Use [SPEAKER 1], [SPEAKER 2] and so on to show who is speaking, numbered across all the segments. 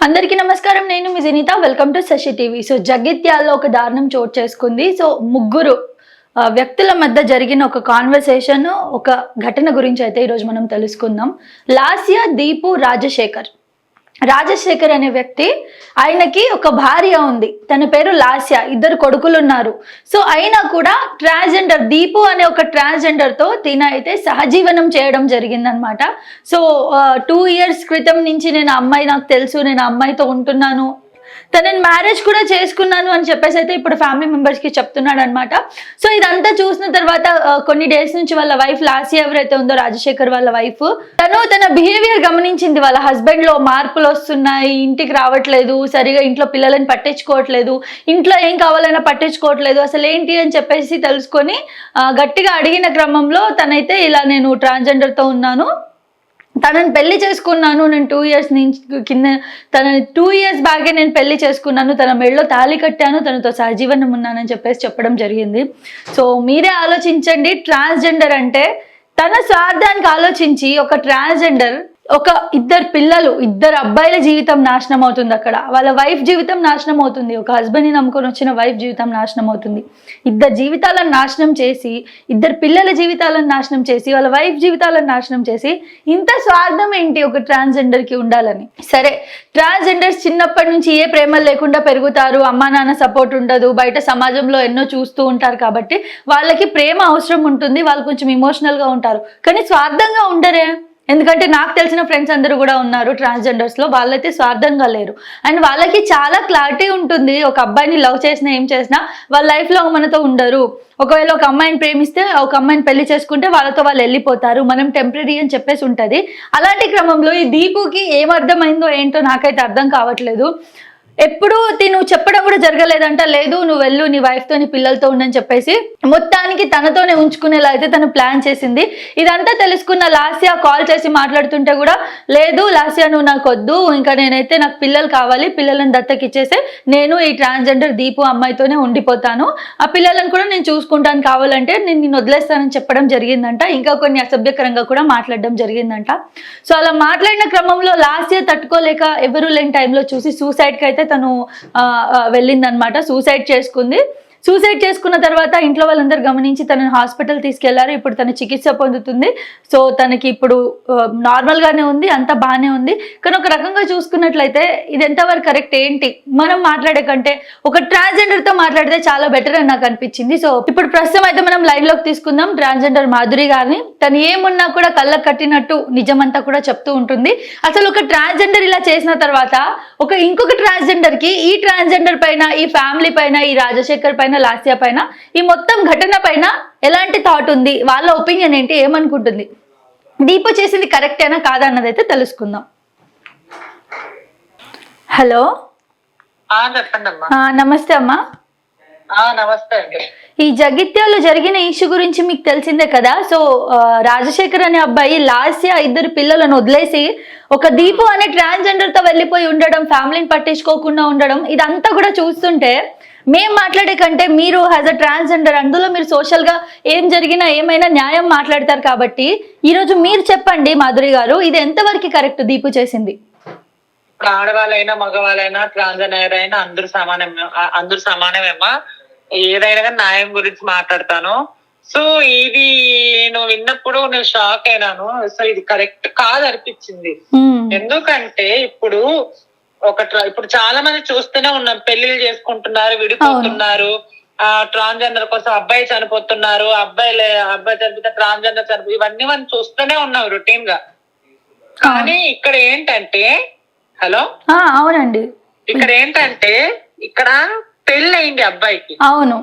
[SPEAKER 1] అందరికీ నమస్కారం. నేను మీ Janitha. Welcome to Sasi TV. So జగిత్యాల్లో ఒక దారుణం చోటు చేసుకుంది. సో ముగ్గురు వ్యక్తుల మధ్య జరిగిన ఒక కాన్వర్సేషన్, ఒక ఘటన గురించి అయితే ఈరోజు మనం తెలుసుకుందాం. లాస్య, దీపు, రాజశేఖర్. రాజశేఖర్ అనే వ్యక్తి, ఆయనకి ఒక భార్య ఉంది, తన పేరు లాస్య, ఇద్దరు కొడుకులు ఉన్నారు. సో అయినా కూడా ట్రాన్స్జెండర్ దీపు అనే ఒక ట్రాన్స్జెండర్ తో తిన అయితే సహజీవనం చేయడం జరిగిందనమాట. సో 2 years క్రితం నుంచి నేను అమ్మాయి నాకు తెలుసు, నేను అమ్మాయితో ఉంటున్నాను, తనని మ్యారేజ్ కూడా చేసుకున్నాను అని చెప్పేసి అయితే ఇప్పుడు ఫ్యామిలీ మెంబర్స్ కి చెప్తున్నాడు అనమాట. సో ఇదంతా చూసిన తర్వాత కొన్ని డేస్ నుంచి వాళ్ళ వైఫ్ లాస్య ఎవరైతే ఉందో, రాజశేఖర్ వాళ్ళ వైఫ్, తన బిహేవియర్ గమనించింది. వాళ్ళ హస్బెండ్ లో మార్పులు వస్తున్నాయి, ఇంటికి రావట్లేదు, సరిగా ఇంట్లో పిల్లలని పట్టించుకోవట్లేదు, ఇంట్లో ఏం కావాలన్నా పట్టించుకోవట్లేదు, అసలు ఏంటి అని చెప్పేసి తెలుసుకొని గట్టిగా అడిగిన క్రమంలో తనైతే ఇలా నేను ట్రాన్స్జెండర్ తో ఉన్నాను, తనని పెళ్లి చేసుకున్నాను, నేను 2 years నుంచి కింద తనని 2 years బ్యాగే నేను పెళ్లి చేసుకున్నాను, తన మెడలో తాళి కట్టాను, తనతో సహజీవనం ఉన్నానని చెప్పేసి చెప్పడం జరిగింది. సో మీరే ఆలోచించండి, ట్రాన్స్జెండర్ అంటే తన స్వార్థానికి ఆలోచించి ఒక ట్రాన్స్జెండర్ ఒక ఇద్దరు అబ్బాయిల జీవితం నాశనం అవుతుంది, అక్కడ వాళ్ళ వైఫ్ జీవితం నాశనం అవుతుంది, ఒక హస్బెండ్ ని నమ్ముకొని వచ్చిన వైఫ్ జీవితం నాశనం అవుతుంది, ఇద్దరు జీవితాలను నాశనం చేసి, ఇద్దరు పిల్లల జీవితాలను నాశనం చేసి, వాళ్ళ వైఫ్ జీవితాలను నాశనం చేసి, ఇంత స్వార్థం ఏంటి ఒక ట్రాన్స్జెండర్ కి ఉండాలని? సరే, ట్రాన్స్జెండర్స్ చిన్నప్పటి నుంచి ఏ ప్రేమలు లేకుండా పెరుగుతారు, అమ్మా నాన్న సపోర్ట్ ఉండదు, బయట సమాజంలో ఎన్నో చూస్తూ ఉంటారు కాబట్టి వాళ్ళకి ప్రేమ అవసరం ఉంటుంది, వాళ్ళు కొంచెం ఇమోషనల్ గా ఉంటారు, కానీ స్వార్థంగా ఉండరే. ఎందుకంటే నాకు తెలిసిన ఫ్రెండ్స్ అందరూ కూడా ఉన్నారు ట్రాన్స్జెండర్స్ లో, వాళ్ళైతే స్వార్థంగా లేరు అండ్ వాళ్ళకి చాలా క్లారిటీ ఉంటుంది. ఒక అబ్బాయిని లవ్ చేసినా ఏం చేసినా వాళ్ళ లైఫ్ లో మనతో ఉండరు. ఒకవేళ ఒక అమ్మాయిని ప్రేమిస్తే, ఒక అమ్మాయిని పెళ్లి చేసుకుంటే వాళ్ళతో వాళ్ళు వెళ్ళిపోతారు, మనం టెంపరీ అని చెప్పేసి ఉంటది. అలాంటి క్రమంలో ఈ దీపుకి ఏమర్థమైందో ఏంటో నాకైతే అర్థం కావట్లేదు. ఎప్పుడు నువ్వు చెప్పడం కూడా జరగలేదంట, లేదు నువ్వు వెళ్ళు నీ వైఫ్ తో నీ పిల్లలతో ఉండని చెప్పేసి మొత్తానికి తనతోనే ఉంచుకునేలా అయితే తను ప్లాన్ చేసింది. ఇదంతా తెలుసుకున్న లాస్య కాల్ చేసి మాట్లాడుతుంటే కూడా, లేదు లాస్య నువ్వు నాకు వద్దు, ఇంకా నేనైతే నాకు పిల్లలు కావాలి, పిల్లలను దత్తకిచ్చేసే నేను ఈ ట్రాన్స్జెండర్ దీపు అమ్మాయితోనే ఉండిపోతాను, ఆ పిల్లలను కూడా నేను చూసుకుంటాను, కావాలంటే నేను నిన్ను వదిలేస్తానని చెప్పడం జరిగిందంట. ఇంకా కొన్ని అసభ్యకరంగా కూడా మాట్లాడడం జరిగిందంట. సో అలా మాట్లాడిన క్రమంలో లాస్య తట్టుకోలేక ఎవరు లేని టైంలో చూసి సూసైడ్కి అయితే తను వెళ్ళిందనమాట, సూసైడ్ చేసుకుంది. సూసైడ్ చేసుకున్న తర్వాత ఇంట్లో వాళ్ళందరూ గమనించి తనని హాస్పిటల్ తీసుకెళ్లారు. ఇప్పుడు తన చికిత్స పొందుతుంది. సో తనకి ఇప్పుడు నార్మల్ గానే ఉంది, అంతా బాగానే ఉంది. కానీ ఒక రకంగా చూసుకున్నట్లయితే ఇది ఎంతవరకు కరెక్ట్ ఏంటి, మనం మాట్లాడే కంటే ఒక ట్రాన్స్జెండర్ తో మాట్లాడితే చాలా బెటర్ అని నాకు అనిపించింది. సో ఇప్పుడు ప్రస్తుతం అయితే మనం లైన్ లోకి తీసుకుందాం ట్రాన్స్జెండర్ మాధురి గారిని. తను ఏమున్నా కూడా కళ్ళకు కట్టినట్టు నిజమంతా కూడా చెప్తూ ఉంటుంది. అసలు ఒక ట్రాన్స్జెండర్ ఇలా చేసిన తర్వాత ఇంకొక ట్రాన్స్జెండర్ కి, ఈ ట్రాన్స్జెండర్ పైన, ఈ ఫ్యామిలీ పైన, ఈ రాజశేఖర్ పైన, లాస్య పైన, ఈ మొత్తం ఘటన పైన ఎలాంటి థాట్ ఉంది, వాళ్ళ ఒపీనియన్ ఏంటి, ఏమనుకుంటుంది, దీపు చేసింది కరెక్టేనా కాదా అన్నది అయితే తెలుసుకుందాం. హలో, నమస్తే అమ్మా.
[SPEAKER 2] నమస్తే అండి.
[SPEAKER 1] ఈ జగిత్యాల్లో జరిగిన ఇష్యూ గురించి మీకు తెలిసిందే కదా. సో రాజశేఖర్ అనే అబ్బాయి లాస్య ఇద్దరు పిల్లలను వదిలేసి ఒక దీపు అనే ట్రాన్స్జెండర్ తో వెళ్ళిపోయి ఉండడం, ఫ్యామిలీని పట్టించుకోకుండా ఉండడం, ఇదంతా కూడా చూస్తుంటే మేము మాట్లాడే కంటే మీరు యాజ్ అ ట్రాన్స్జెండర్, అందులో మీరు సోషల్ గా ఏం జరిగినా ఏమైనా న్యాయం మాట్లాడతారు కాబట్టి ఈరోజు మీరు చెప్పండి మాధురి గారు, ఇది ఎంతవరకు కరెక్ట్ దీపు చేసింది?
[SPEAKER 2] ఇప్పుడు ఆడవాళ్ళైనా మగవాళ్ళైనా ట్రాన్స్జెండర్ అయినా అందరూ సమానమేమా. ఏదైనా కానీ న్యాయం గురించి మాట్లాడతాను. సో ఇది నువ్వు విన్నప్పుడు నేను షాక్ అయినాను. సో ఇది కరెక్ట్ కాదు అనిపించింది. ఎందుకంటే ఇప్పుడు చాలా మంది చూస్తూనే ఉన్నాం, పెళ్లిళ్ళు చేసుకుంటున్నారు, విడిపోతున్నారు, ట్రాన్స్జెండర్ కోసం అబ్బాయి చనిపోతున్నారు, అబ్బాయి చనిపోతే ట్రాన్స్జెండర్ చనిపో, ఇవన్నీ మనం చూస్తూనే ఉన్నాం రొటీన్ గా. కానీ ఇక్కడ ఏంటంటే, హలో
[SPEAKER 1] అవునండి,
[SPEAKER 2] ఇక్కడ ఏంటంటే ఇక్కడ పెళ్లి అయింది అబ్బాయికి.
[SPEAKER 1] అవును,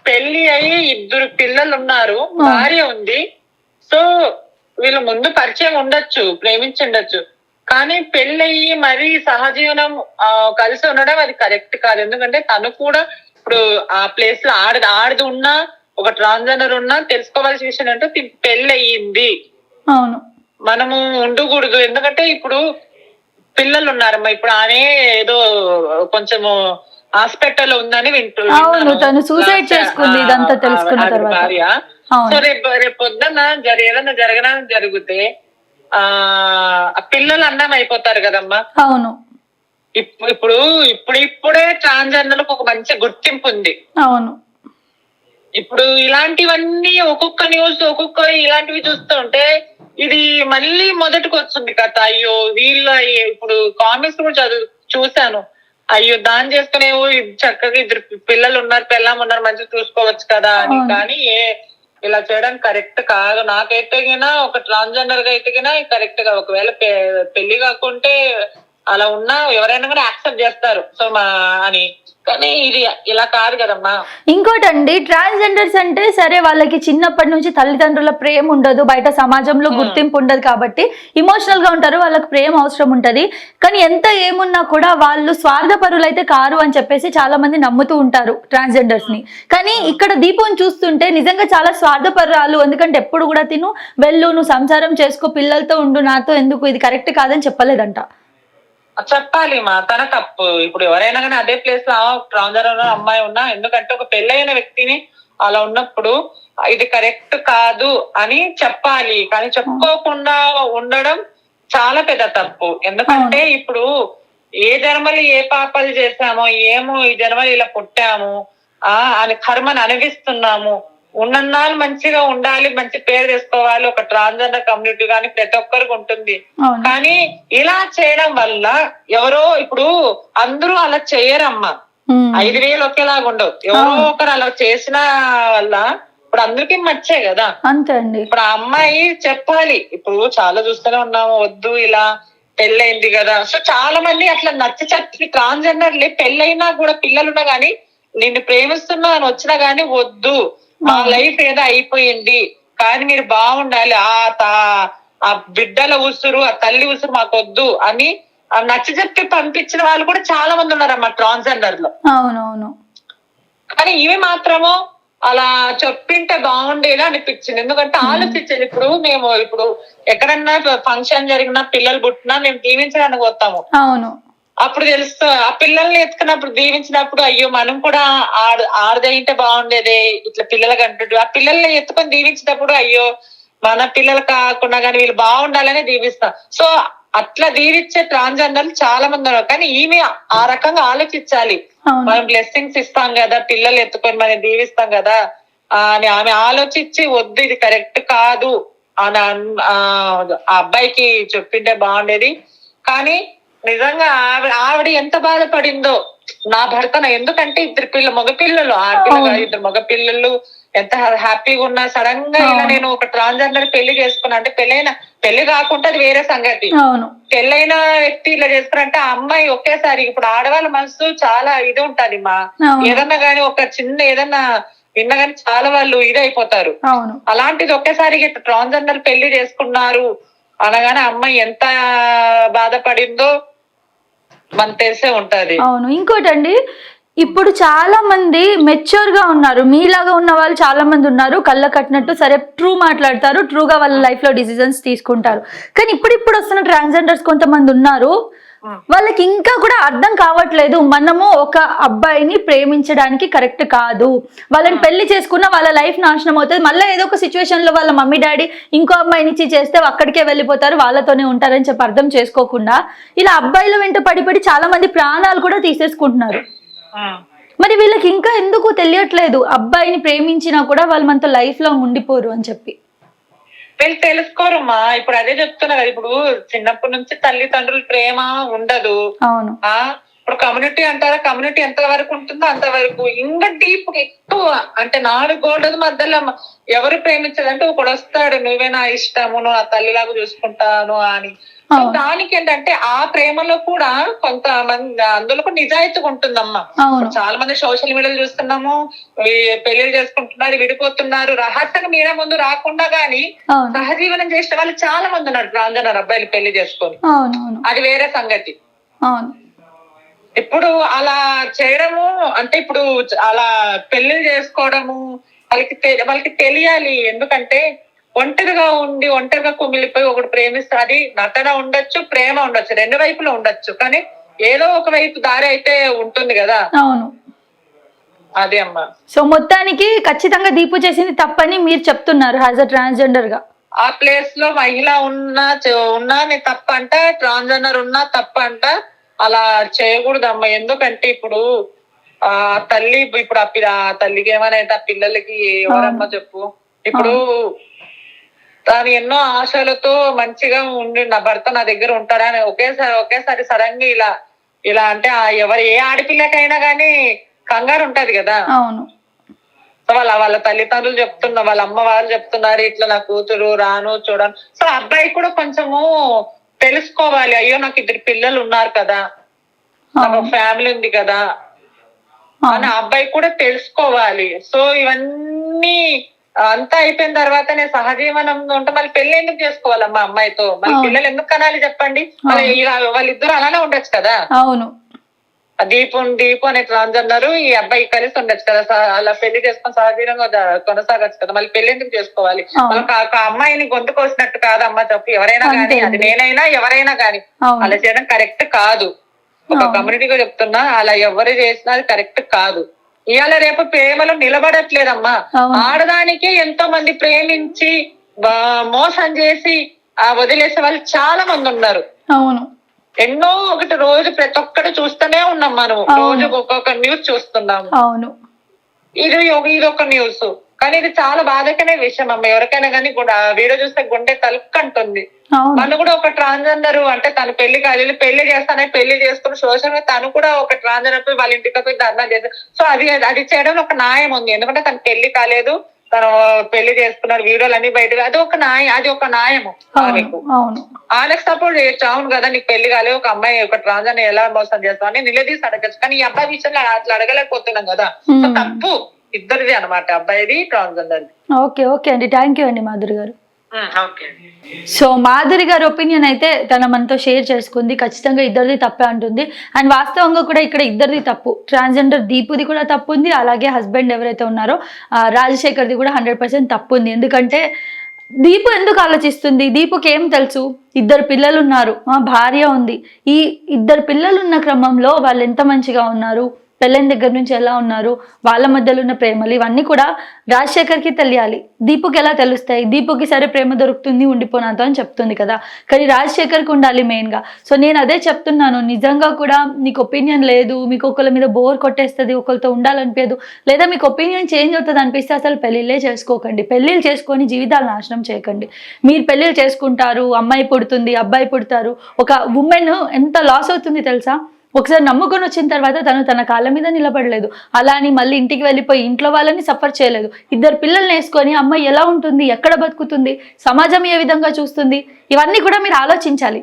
[SPEAKER 2] పెళ్లి అయ్యి 2 పిల్లలు ఉన్నారు, భార్య ఉంది. సో వీళ్ళు ముందు పరిచయం ఉండొచ్చు, ప్రేమించుండొచ్చు, కానీ పెళ్ళయి మరీ సహజీవనం కలిసి ఉండడం అది కరెక్ట్ కాదు. ఎందుకంటే తను కూడా ఇప్పుడు ఆ ప్లేస్ లో ఆడది ఉన్నా, ఒక ట్రాన్స్జెండర్ ఉన్నా తెలుసుకోవాల్సిన విషయం అంటే పెళ్ళి అయ్యింది,
[SPEAKER 1] అవును,
[SPEAKER 2] మనము ఉండకూడదు. ఎందుకంటే ఇప్పుడు పిల్లలు ఉన్నారమ్మా. ఇప్పుడు ఆమె ఏదో కొంచెము హాస్పిటల్ ఉందని
[SPEAKER 1] తను సూసైడ్ చేసుకుంది, ఇదంతా తెలుసుకున్న తర్వాత
[SPEAKER 2] భార్య. సో రేపు పొద్దున్న ఏదన్నా జరగడానికి జరిగితే ఆ పిల్లలు అన్నం అయిపోతారు కదమ్మా.
[SPEAKER 1] అవును,
[SPEAKER 2] ఇప్పుడు ఇప్పుడే ట్రాన్స్జెండర్లకు ఒక మంచి గుర్తింపు ఉంది.
[SPEAKER 1] అవును.
[SPEAKER 2] ఇప్పుడు ఇలాంటివన్నీ ఒక్కొక్క న్యూస్ ఇలాంటివి చూస్తుంటే ఇది మళ్ళీ మొదటికి వస్తుంది కథ. అయ్యో వీళ్ళ ఇప్పుడు కామెంట్స్ కూడా చూశాను. అయ్యో దాని చేసుకునే చక్కగా 2 పిల్లలు ఉన్నారు, పెళ్ళాం ఉన్నారు, మంచిగా చూసుకోవచ్చు కదా అని. కానీ ఇలా చేయడం కరెక్ట్ కాదు. నాకైతే గినా ఒక ట్రాన్స్జెండర్ గా అయితే గినా కరెక్ట్ గా, ఒకవేళ పెళ్లి కాకుంటే అలా ఉన్నా ఎవరైనా కూడా యాక్సెప్ట్ చేస్తారు సో అని. కానీ ఇది ఇలా కాదు కదమ్మా.
[SPEAKER 1] ఇంకోటండి, ట్రాన్స్జెండర్స్ అంటే సరే వాళ్ళకి చిన్నప్పటి నుంచి తల్లిదండ్రుల ప్రేమ ఉండదు, బయట సమాజంలో గుర్తింపు ఉండదు కాబట్టి ఇమోషనల్ గా ఉంటారు, వాళ్ళకి ప్రేమ అవసరం ఉంటది. కానీ ఎంత ఏమున్నా కూడా వాళ్ళు స్వార్థపరులు అయితే కారు అని చెప్పేసి చాలా మంది నమ్ముతూ ఉంటారు ట్రాన్స్జెండర్స్ ని. కానీ ఇక్కడ దీపం చూస్తుంటే నిజంగా చాలా స్వార్థపరురాలు. ఎందుకంటే ఎప్పుడు కూడా నువ్వు సంసారం చేసుకో, పిల్లలతో ఉండు, నాతో ఎందుకు, ఇది కరెక్ట్ కాదని చెప్పలేదంట.
[SPEAKER 2] చెప్పాలి మా తన తప్పు. ఇప్పుడు ఎవరైనా కానీ అదే ప్లేస్ లో ట్రాన్స్జెండర్ అమ్మాయి ఉన్నా, ఎందుకంటే ఒక పెళ్ళైన వ్యక్తిని అలా ఉన్నప్పుడు ఇది కరెక్ట్ కాదు అని చెప్పాలి. కానీ చెప్పుకోకుండా ఉండడం చాలా పెద్ద తప్పు. ఎందుకంటే ఇప్పుడు ఏ జన్మలు ఏ పాపాలు చేశామో ఏమో, ఈ జన్మలు ఇలా పుట్టాము అని కర్మని అనుభవిస్తున్నాము. ఉన్నన్నాళ్ళు మంచిగా ఉండాలి, మంచి పేరు తెచ్చుకోవాలి, ఒక ట్రాన్స్జెండర్ కమ్యూనిటీ కానీ ప్రతి ఒక్కరికి ఉంటుంది. కానీ ఇలా చేయడం వల్ల ఎవరో, ఇప్పుడు అందరూ అలా చేయరమ్మా. 5,000 ఒకేలాగా ఉండవు. ఎవరో ఒకరు అలా చేసిన వల్ల ఇప్పుడు అందరికీ మర్చే కదా.
[SPEAKER 1] అంతే అండి.
[SPEAKER 2] ఇప్పుడు ఆ అమ్మాయి చెప్పాలి. ఇప్పుడు చాలా చూస్తూనే ఉన్నాము, వద్దు ఇలా పెళ్ళైంది కదా. సో చాలా మంది అట్లా నచ్చి ట్రాన్స్జెండర్లే పెళ్ళైనా కూడా పిల్లలున్నా గానీ నిన్ను ప్రేమిస్తున్నా అని వచ్చినా గానీ వద్దు, మా లైఫ్ ఏదో అయిపోయింది కానీ మీరు బాగుండాలి, ఆ బిడ్డల ఉసురు, ఆ తల్లి ఉసురు మాకొద్దు అని నచ్చ చెప్పి పంపించిన వాళ్ళు కూడా చాలా మంది ఉన్నారమ్మా ట్రాన్స్జెండర్ లో.
[SPEAKER 1] అవునవును.
[SPEAKER 2] కానీ ఇవి మాత్రము అలా చెప్పింటే బాగుండేది అనిపించింది. ఎందుకంటే ఆలోచించేది, ఇప్పుడు ఎక్కడన్నా ఫంక్షన్ జరిగినా పిల్లలు పుట్టినా మేము దీవించడానికి వస్తాము.
[SPEAKER 1] అవును.
[SPEAKER 2] అప్పుడు తెలుస్తా, ఆ పిల్లల్ని ఎత్తుకున్నప్పుడు దీవించినప్పుడు అయ్యో మనం కూడా ఆడదైంటే బాగుండేదే ఇట్లా పిల్లలకి అంటుంటే, ఆ పిల్లల్ని ఎత్తుకొని దీవించినప్పుడు అయ్యో మన పిల్లలు కాకుండా కానీ వీళ్ళు బాగుండాలని దీవిస్తాం. సో అట్లా దీవించే ట్రాన్స్జెండర్లు చాలా మంది ఉన్నారు. కానీ ఈమె ఆ రకంగా ఆలోచించాలి. మనం బ్లెస్సింగ్స్ ఇస్తాం కదా, పిల్లలు ఎత్తుకొని మనం దీవిస్తాం కదా అని ఆమె ఆలోచించి వద్దు ఇది కరెక్ట్ కాదు అని ఆ అబ్బాయికి చెప్పింటే బాగుండేది. కానీ నిజంగా ఆవిడ ఎంత బాధపడిందో నా భర్తన. ఎందుకంటే 2 మగపిల్లలు, ఆడపిల్ల 2 మగపిల్లలు ఎంత హ్యాపీగా ఉన్నా సడన్ గా ఇలా నేను ఒక ట్రాన్స్జెండర్ పెళ్లి చేసుకున్నా అంటే, పెళ్లి కాకుండా అది వేరే సంగతి. పెళ్ళైన వ్యక్తి ఇలా చేసుకున్నంటే ఆ అమ్మాయి ఒకేసారి, ఇప్పుడు ఆడవాళ్ళ మనసు చాలా ఇది ఉంటది మా, ఏదన్నా గానీ ఒక చిన్న ఏదన్నా విన్నా గానీ చాలా వాళ్ళు ఇదైపోతారు. అలాంటిది ఒకేసారి ట్రాన్స్జెండర్ పెళ్లి చేసుకున్నారు అనగానే అమ్మాయి ఎంత బాధపడిందో మనకు తెలిసే ఉంటది.
[SPEAKER 1] అవును. ఇంకోటండి, ఇప్పుడు చాలా మంది మెచ్యూర్ గా ఉన్నారు, మీలాగా ఉన్న వాళ్ళు చాలా మంది ఉన్నారు, కళ్ళ కట్టినట్టు సరే ట్రూ మాట్లాడతారు, ట్రూగా వాళ్ళ లైఫ్ లో డిసిజన్స్ తీసుకుంటారు. కానీ ఇప్పుడు వస్తున్న ట్రాన్స్జెండర్స్ కొంతమంది ఉన్నారు, వాళ్ళకి ఇంకా కూడా అర్థం కావట్లేదు మనము ఒక అబ్బాయిని ప్రేమించడానికి కరెక్ట్ కాదు, వాళ్ళని పెళ్లి చేసుకున్న వాళ్ళ లైఫ్ నాశనం అవుతుంది, మళ్ళీ ఏదో ఒక సిచ్యువేషన్ లో వాళ్ళ మమ్మీ డాడీ ఇంకో అమ్మాయినిచ్చి చేస్తే అక్కడికే వెళ్ళిపోతారు, వాళ్ళతోనే ఉంటారని చెప్పి అర్థం చేసుకోకుండా ఇలా అబ్బాయిల వెంట పడి చాలా మంది ప్రాణాలు కూడా తీసేసుకుంటున్నారు. మరి వీళ్ళకి ఇంకా ఎందుకు తెలియట్లేదు అబ్బాయిని ప్రేమించినా కూడా వాళ్ళు మనతో లైఫ్ లో ఉండిపోరు అని చెప్పి?
[SPEAKER 2] వీళ్ళు తెలుసుకోరమ్మా. ఇప్పుడు అదే చెప్తున్నా కదా, ఇప్పుడు చిన్నప్పటి నుంచి తల్లిదండ్రుల ప్రేమ ఉండదు.
[SPEAKER 1] అవును.
[SPEAKER 2] ఇప్పుడు కమ్యూనిటీ అంటారా, కమ్యూనిటీ ఎంత వరకు ఉంటుందో అంతవరకు. ఇంకా డీప్ ఎక్కువ అంటే 4 గోడల మధ్యలో ఎవరు ప్రేమించదంటే ఒకడు వస్తాడు, నువ్వే నా ఇష్టము, నువ్వు నా తల్లిలాగా చూసుకుంటాను అని. దానికి ఏంటంటే ఆ ప్రేమలో కూడా కొంతమంది అందులో కూడా నిజాయితీగా ఉంటుందమ్మా. చాలా మంది సోషల్ మీడియాలో చూస్తున్నాము, పెళ్లి చేసుకుంటున్నారు, విడిపోతున్నారు, రహస్యంగా మీరే ముందు రాకుండా గానీ సహజీవనం చేసిన వాళ్ళు చాలా మంది ఉన్నారు ట్రాన్స్జెండర్ అబ్బాయిలు పెళ్లి చేసుకొని. అది వేరే సంగతి. ఇప్పుడు అలా చేయడము అంటే, ఇప్పుడు అలా పెళ్లి చేసుకోవడము వాళ్ళకి తెలియాలి. ఎందుకంటే ఒంటరిగా కుమిలిపోయి ఒకటి ప్రేమిస్తే అది నటన ఉండొచ్చు, ప్రేమ ఉండొచ్చు, 2 వైపులు ఉండొచ్చు. కానీ ఏదో ఒక వైపు దారి అయితే ఉంటుంది కదా.
[SPEAKER 1] అవును.
[SPEAKER 2] అదే అమ్మా.
[SPEAKER 1] సో మొత్తానికి ఖచ్చితంగా దీపు చేసింది తప్పని మీరు చెప్తున్నారు యాజ్ అ ట్రాన్స్జెండర్ గా?
[SPEAKER 2] ఆ ప్లేస్ లో మహిళ ఉన్నా తప్పంట, ట్రాన్స్జెండర్ ఉన్నా తప్పంట. అలా చేయకూడదమ్మా. ఎందుకంటే ఇప్పుడు ఆ తల్లి ఇప్పుడు ఆ తల్లికి ఏమైనా అయితే ఆ పిల్లలకి ఎవరమ్మా చెప్పు. ఇప్పుడు తాను ఎన్నో ఆశలతో మంచిగా ఉండి నా భర్త నా దగ్గర ఉంటాడా అని ఒకేసారి సడన్ గా ఇలా అంటే ఏ ఆడపిల్లకైనా గానీ కంగారు ఉంటది కదా.
[SPEAKER 1] అవును.
[SPEAKER 2] సో వాళ్ళ తల్లిదండ్రులు వాళ్ళ అమ్మ వాళ్ళు చెప్తున్నారు ఇట్లా నా కూతురు రాను చూడను. సో అబ్బాయి కూడా కొంచెము తెలుసుకోవాలి, అయ్యో నాకు 2 పిల్లలు ఉన్నారు కదా, నాకు ఫ్యామిలీ ఉంది కదా అని అబ్బాయి కూడా తెలుసుకోవాలి. సో ఇవన్నీ అంతా అయిపోయిన తర్వాత నేను సహజీవనం ఉంటే మళ్ళీ పెళ్లి ఎందుకు చేసుకోవాలమ్మా అమ్మాయితో? మళ్ళీ పిల్లలు ఎందుకు కనాలి చెప్పండి? వాళ్ళిద్దరు అలానే ఉండొచ్చు కదా.
[SPEAKER 1] అవును.
[SPEAKER 2] దీపు అనే ట్రాన్స్జెండర్ ఈ అబ్బాయి కలిసి ఉండొచ్చు కదా, అలా పెళ్లి చేసుకొని సహజీవనంగా కొనసాగచ్చు కదా. మళ్ళీ పెళ్లి ఎందుకు చేసుకోవాలి? వాళ్ళకి అమ్మాయిని గొంతు కోసినట్టు కాదమ్మా చెప్పు. ఎవరైనా గానీ, అది నేనైనా ఎవరైనా గానీ అలా చేయడం కరెక్ట్ కాదు. ఒక కమ్యూనిటీగా చెప్తున్నా, అలా ఎవరు చేసినా అది కరెక్ట్ కాదు. ఇవాళ రేపు ప్రేమలో నిలబడట్లేదమ్మా. ఆడదానికే ఎంతో మంది ప్రేమించి మోసం చేసి వదిలేసే వాళ్ళు చాలా మంది ఉన్నారు.
[SPEAKER 1] అవును.
[SPEAKER 2] ఎన్నో రోజు ప్రతి ఒక్కటి చూస్తూనే ఉన్నాం మనం. రోజు ఒక్కొక్క న్యూస్ చూస్తున్నాం.
[SPEAKER 1] అవును.
[SPEAKER 2] ఇది ఒక న్యూస్, కానీ ఇది చాలా బాధకనే విషయం అమ్మ. ఎవరికైనా కానీ వీడియో చూస్తే గుండె తలుక్కంటుంది. మన కూడా ఒక ట్రాన్స్జెండర్ అంటే తను పెళ్లి కాలేదు, పెళ్లి చేస్తానే పెళ్లి చేసుకుని సోషల్ గా తను కూడా ఒక ట్రాన్స్జెండర్ పోయి వాళ్ళ ఇంటికి పోయి ధర్నా చేస్తారు. సో అది చేయడం ఒక న్యాయం ఉంది. ఎందుకంటే తను పెళ్లి కాలేదు, తను పెళ్లి చేసుకున్నారు, వీడియోలు అన్ని బయట, అది ఒక న్యాయము ఆమెకు. ఆమెకు సపోర్ట్ చేయొచ్చు. అవును కదా, నీకు పెళ్లి కాలేదు, ఒక అమ్మాయి ఒక ట్రాన్స్జెండర్ ఎలా మోసం చేస్తావు అని నిలదీసి అడగచ్చు. కానీ ఈ అబ్బాయి విషయంలో అట్లా అడగలేకపోతున్నాం కదా. సో తప్పు ఇద్దరిది అనమాట, అబ్బాయిది ట్రాన్స్జెండర్.
[SPEAKER 1] ఓకే అండి, థ్యాంక్ యూ అండి మాధురి గారు. సో మాధురి గారి ఒపీనియన్ అయితే తన మనతో షేర్ చేసుకుంది. ఖచ్చితంగా ఇద్దరిది తప్పే అంటుంది. అండ్ వాస్తవంగా కూడా ఇక్కడ ఇద్దరిది తప్పు. ట్రాన్స్జెండర్ దీపుది కూడా తప్పు ఉంది, అలాగే హస్బెండ్ ఎవరైతే ఉన్నారో రాజశేఖర్ది కూడా 100% తప్పు ఉంది. ఎందుకంటే దీపు ఎందుకు ఆలోచిస్తుంది? దీపుకి ఏం తెలుసు? 2 పిల్లలు ఉన్నారు, భార్య ఉంది. ఈ 2 పిల్లలు ఉన్న క్రమంలో వాళ్ళు ఎంత మంచిగా ఉన్నారు, పెళ్ళైన దగ్గర నుంచి ఎలా ఉన్నారు, వాళ్ళ మధ్యలో ఉన్న ప్రేమలు, ఇవన్నీ కూడా రాజశేఖర్కి తెలియాలి. దీపుకి ఎలా తెలుస్తాయి? దీపుకి సరే ప్రేమ దొరుకుతుంది ఉండిపోనాతో అని చెప్తుంది కదా, కానీ రాజశేఖర్కి ఉండాలి మెయిన్గా. సో నేను అదే చెప్తున్నాను, నిజంగా కూడా మీకు ఒపీనియన్ లేదు, మీకు ఒకళ్ళ మీద బోర్ కొట్టేస్తుంది, ఒకరితో ఉండాలనిపించదు, లేదా మీకు ఒపీనియన్ చేంజ్ అవుతుంది అనిపిస్తే అసలు పెళ్ళిళ్ళే చేసుకోకండి. పెళ్ళిళ్ళు చేసుకొని జీవితాలు నాశనం చేయకండి. మీరు పెళ్ళిళ్ళు చేసుకుంటారు, అమ్మాయి పుడుతుంది, అబ్బాయి పుడతారు, ఒక ఉమెన్ ఎంత లాస్ అవుతుంది తెలుసా? ఒకసారి నమ్ముకొని వచ్చిన తర్వాత తన కాళ్ళ మీద నిలబడలేదు, అలా అని మళ్ళీ ఇంటికి వెళ్ళిపోయి ఇంట్లో వాళ్ళని సఫర్ చేయలేదు. 2 పిల్లల్ని వేసుకొని అమ్మాయి ఎలా ఉంటుంది, ఎక్కడ బతుకుతుంది, సమాజం ఏ విధంగా చూస్తుంది, ఇవన్నీ కూడా మీరు ఆలోచించాలి.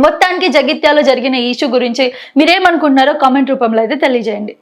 [SPEAKER 1] మొత్తానికి జగిత్యాలో జరిగిన ఈ ఇష్యూ గురించి మీరేమనుకుంటున్నారో కామెంట్ రూపంలో అయితే తెలియజేయండి.